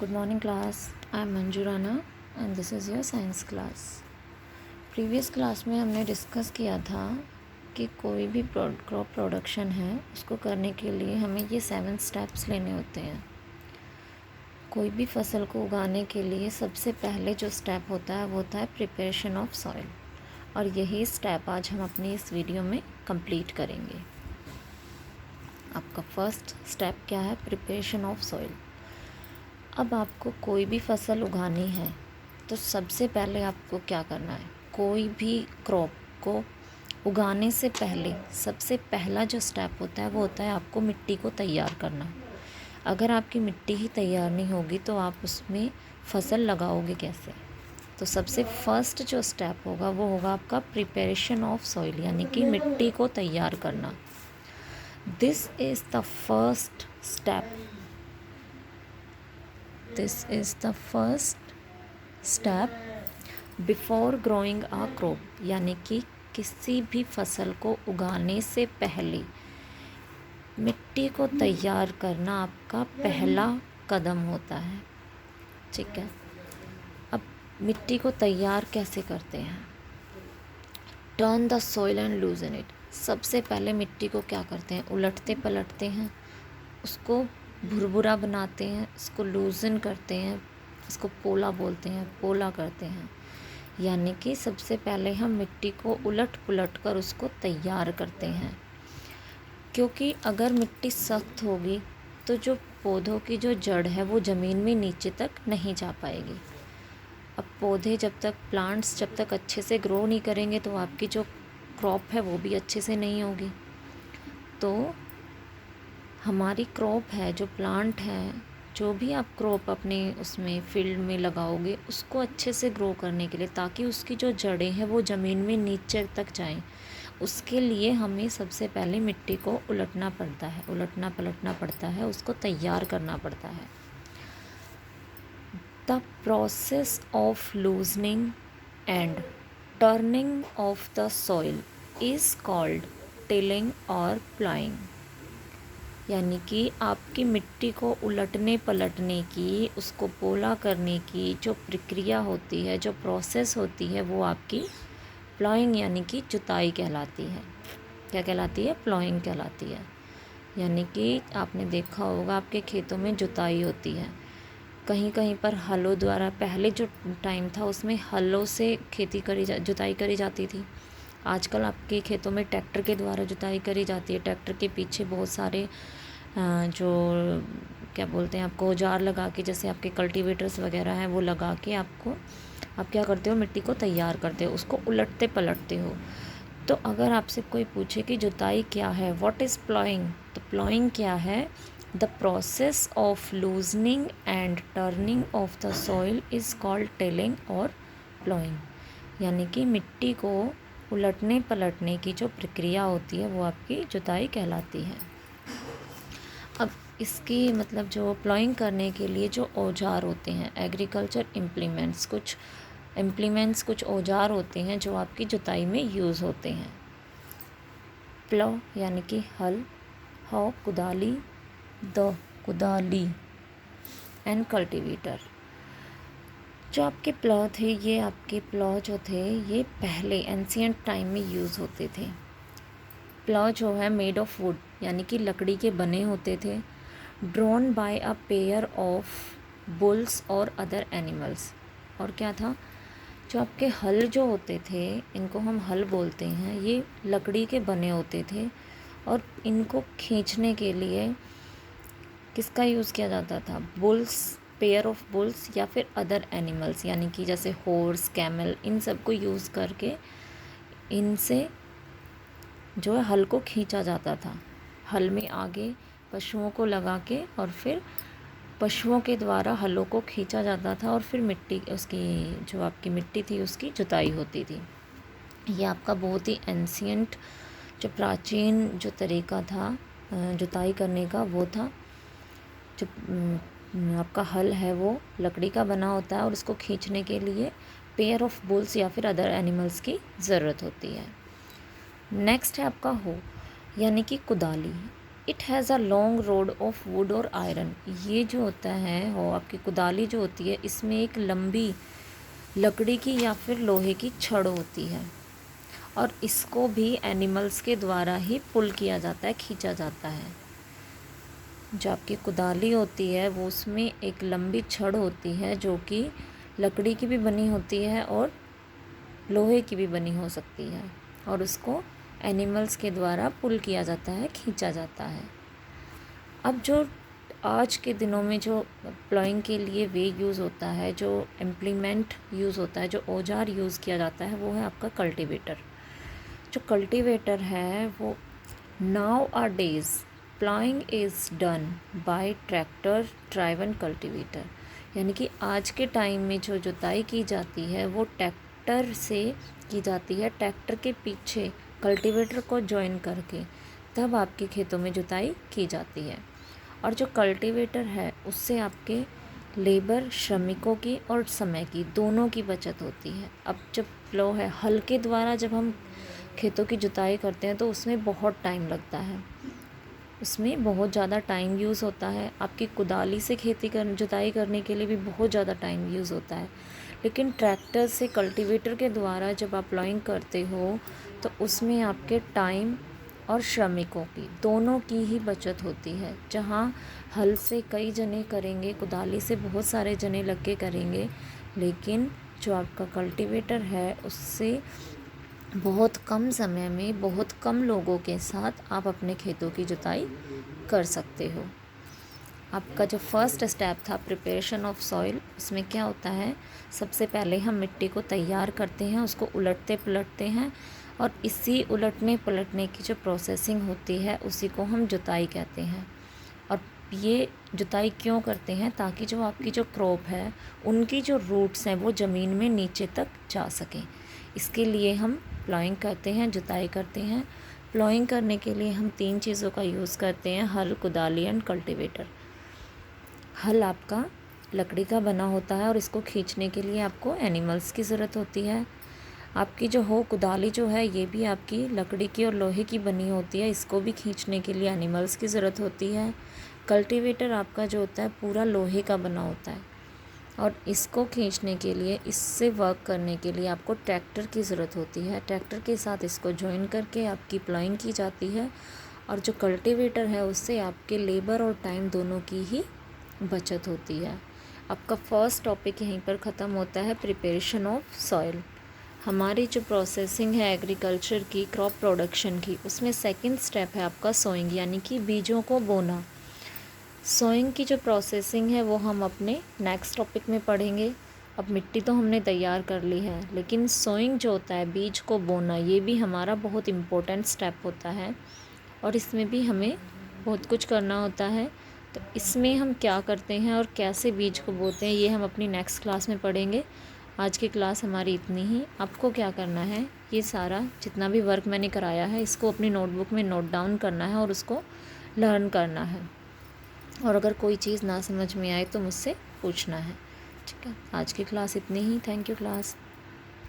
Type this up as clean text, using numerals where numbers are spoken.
Good morning class. I am Manju Rana and this is your science class. Previous class में हमने discuss किया था कि कोई भी क्रॉप प्रोडक्शन है उसको करने के लिए हमें ये 7 स्टेप्स लेने होते हैं। कोई भी फसल को उगाने के लिए सबसे पहले जो स्टेप होता है वो होता है प्रिपरेशन ऑफ सॉइल, और यही स्टेप आज हम अपनी इस वीडियो में कंप्लीट करेंगे। आपका फर्स्ट स्टेप क्या है? Preparation of soil. अब आपको कोई भी फसल उगानी है तो सबसे पहले आपको क्या करना है? कोई भी क्रॉप को उगाने से पहले सबसे पहला जो स्टेप होता है वो होता है आपको मिट्टी को तैयार करना। अगर आपकी मिट्टी ही तैयार नहीं होगी तो आप उसमें फसल लगाओगे कैसे? तो सबसे फर्स्ट जो स्टेप होगा वो होगा आपका प्रिपरेशन ऑफ सॉइल, यानी कि मिट्टी को तैयार करना। This is the first step. This is the first step before growing a crop, यानी कि किसी भी फसल को उगाने से पहले मिट्टी को तैयार करना आपका पहला कदम होता है। ठीक है, अब मिट्टी को तैयार कैसे करते हैं? Turn the soil and लूजन it. सबसे पहले मिट्टी को क्या करते हैं? उलटते पलटते हैं, उसको भुरभुरा बनाते हैं, इसको लूजन करते हैं, इसको पोला बोलते हैं, पोला करते हैं। यानी कि सबसे पहले हम मिट्टी को उलट पुलट कर उसको तैयार करते हैं, क्योंकि अगर मिट्टी सख्त होगी तो जो पौधों की जो जड़ है वो ज़मीन में नीचे तक नहीं जा पाएगी। अब पौधे प्लांट्स जब तक अच्छे से ग्रो नहीं करेंगे तो आपकी जो क्रॉप है वो भी अच्छे से नहीं होगी। तो हमारी क्रॉप है, जो प्लांट है, जो भी आप क्रॉप अपने उसमें फील्ड में लगाओगे उसको अच्छे से ग्रो करने के लिए, ताकि उसकी जो जड़ें हैं वो ज़मीन में नीचे तक जाएं, उसके लिए हमें सबसे पहले मिट्टी को उलटना पड़ता है, उलटना पलटना पड़ता है, उसको तैयार करना पड़ता है। The process of loosening and turning of the soil is called tilling और प्लाइंग। यानी कि आपकी मिट्टी को उलटने पलटने की, उसको पोला करने की जो प्रक्रिया होती है, जो प्रोसेस होती है, वो आपकी प्लॉइंग यानी कि जुताई कहलाती है। क्या कहलाती है? प्लॉइंग कहलाती है। यानी कि आपने देखा होगा आपके खेतों में जुताई होती है, कहीं कहीं पर हलों द्वारा, पहले जो टाइम था उसमें हलों से जुताई करी जाती थी। आजकल आपके खेतों में ट्रैक्टर के द्वारा जुताई करी जाती है। ट्रैक्टर के पीछे बहुत सारे जो क्या बोलते हैं आपको औजार लगा के, जैसे आपके कल्टीवेटर्स वगैरह हैं, वो लगा के आप क्या करते हो? मिट्टी को तैयार करते हो, उसको उलटते पलटते हो। तो अगर आपसे कोई पूछे कि जुताई क्या है, व्हाट इज़ प्लॉइंग, तो प्लॉइंग क्या है? The process of loosening and turning of the soil is called tilling और प्लॉइंग। यानी कि मिट्टी को उलटने पलटने की जो प्रक्रिया होती है वो आपकी जुताई कहलाती है। अब इसकी मतलब जो प्लॉइंग करने के लिए जो औजार होते हैं, एग्रीकल्चर इम्प्लीमेंट्स कुछ औजार होते हैं जो आपकी जुताई में यूज़ होते हैं। प्लो यानी कि हल, हौ कुदाली, द कुदाली एंड कल्टीवेटर। जो आपके प्लॉ थे, ये आपके प्लॉ जो थे ये पहले एंशिएंट टाइम में यूज़ होते थे। प्लॉ जो है मेड ऑफ वुड यानी कि लकड़ी के बने होते थे, drawn by a pair of bulls और अदर एनिमल्स। और क्या था? जो आपके हल जो होते थे, इनको हम हल बोलते हैं, ये लकड़ी के बने होते थे, और इनको खींचने के लिए किसका यूज़ किया जाता था? बुल्स, पेयर ऑफ बुल्स या फिर अदर एनिमल्स, यानी कि जैसे हॉर्स, कैमल, इन सब को यूज़ करके इनसे जो है हल को खींचा जाता था। हल में आगे पशुओं को लगा के और फिर पशुओं के द्वारा हलों को खींचा जाता था, और फिर मिट्टी, उसकी जो आपकी मिट्टी थी उसकी जुताई होती थी। ये आपका बहुत ही एंशिएंट, जो प्राचीन जो तरीका था जुताई करने का, वो था। जो आपका हल है वो लकड़ी का बना होता है और उसको खींचने के लिए पेयर ऑफ बुल्स या फिर अदर एनिमल्स की ज़रूरत होती है। नेक्स्ट है आपका हो यानी कि कुदाली। It has a long rod of wood और आयरन। ये जो होता है वो आपकी कुदाली जो होती है, इसमें एक लंबी लकड़ी की या फिर लोहे की छड़ होती है, और इसको भी एनिमल्स के द्वारा ही पुल किया जाता है, खींचा जाता है। जो आपकी कुदाली होती है वो उसमें एक लंबी छड़ होती है जो कि लकड़ी की भी बनी होती है और लोहे की भी बनी हो सकती है, और उसको एनिमल्स के द्वारा पुल किया जाता है, खींचा जाता है। अब जो आज के दिनों में जो प्लॉइंग के लिए वे यूज़ होता है, जो इम्प्लीमेंट यूज़ होता है, जो औजार यूज़ किया जाता है, वो है आपका कल्टीवेटर। जो कल्टीवेटर है वो nowadays ploughing is done by tractor driven cultivator, यानी कि आज के टाइम में जो जुताई की जाती है वो ट्रैक्टर से की जाती है। ट्रैक्टर के पीछे कल्टीवेटर को जॉइन करके तब आपके खेतों में जुताई की जाती है। और जो कल्टीवेटर है उससे आपके लेबर, श्रमिकों की और समय की, दोनों की बचत होती है। अब जब प्लो है, हल के द्वारा जब हम खेतों की जुताई करते हैं तो उसमें बहुत टाइम लगता है, उसमें बहुत ज़्यादा टाइम यूज़ होता है। आपकी कुदाली से जुताई करने के लिए भी बहुत ज़्यादा टाइम यूज़ होता है। लेकिन ट्रैक्टर से, कल्टीवेटर के द्वारा जब आप प्लॉइंग करते हो तो उसमें आपके टाइम और श्रमिकों की, दोनों की ही बचत होती है। जहाँ हल से कई जने करेंगे, कुदाली से बहुत सारे जने लग के करेंगे, लेकिन जो आपका कल्टीवेटर है उससे बहुत कम समय में बहुत कम लोगों के साथ आप अपने खेतों की जुताई कर सकते हो। आपका जो फर्स्ट स्टेप था प्रिपरेशन ऑफ सॉइल, उसमें क्या होता है, सबसे पहले हम मिट्टी को तैयार करते हैं, उसको उलटते पलटते हैं, और इसी उलटने पलटने की जो प्रोसेसिंग होती है उसी को हम जुताई कहते हैं। और ये जुताई क्यों करते हैं, ताकि जो आपकी जो क्रॉप है उनकी जो रूट्स हैं वो ज़मीन में नीचे तक जा सकें। इसके लिए हम प्लॉइंग करते हैं, जुताई करते हैं। प्लॉइंग करने के लिए हम 3 चीज़ों का यूज़ करते हैं, हल, कुदाली एंड कल्टीवेटर। हल आपका लकड़ी का बना होता है और इसको खींचने के लिए आपको एनिमल्स की ज़रूरत होती है। आपकी जो कुदाली जो है ये भी आपकी लकड़ी की और लोहे की बनी होती है, इसको भी खींचने के लिए एनिमल्स की ज़रूरत होती है। कल्टीवेटर आपका जो होता है पूरा लोहे का बना होता है, और इसको खींचने के लिए, इससे वर्क करने के लिए आपको ट्रैक्टर की ज़रूरत होती है। ट्रैक्टर के साथ इसको जॉइन करके आपकी प्लॉइंग की जाती है, और जो कल्टीवेटर है उससे आपके लेबर और टाइम दोनों की ही बचत होती है। आपका फर्स्ट टॉपिक यहीं पर ख़त्म होता है, प्रिपरेशन ऑफ सॉइल। हमारी जो प्रोसेसिंग है एग्रीकल्चर की, क्रॉप प्रोडक्शन की, उसमें सेकंड स्टेप है आपका सोइंग, यानी कि बीजों को बोना। सोइंग की जो प्रोसेसिंग है वो हम अपने नेक्स्ट टॉपिक में पढ़ेंगे। अब मिट्टी तो हमने तैयार कर ली है, लेकिन सोइंग जो होता है, बीज को बोना, ये भी हमारा बहुत इम्पोर्टेंट स्टेप होता है, और इसमें भी हमें बहुत कुछ करना होता है। तो इसमें हम क्या करते हैं और कैसे बीज को बोते हैं, ये हम अपनी नेक्स्ट क्लास में पढ़ेंगे। आज की क्लास हमारी इतनी ही। आपको क्या करना है, ये सारा जितना भी वर्क मैंने कराया है इसको अपनी नोटबुक में नोट डाउन करना है और उसको लर्न करना है, और अगर कोई चीज़ ना समझ में आए तो मुझसे पूछना है। ठीक है, आज की क्लास इतनी ही। Thank you class.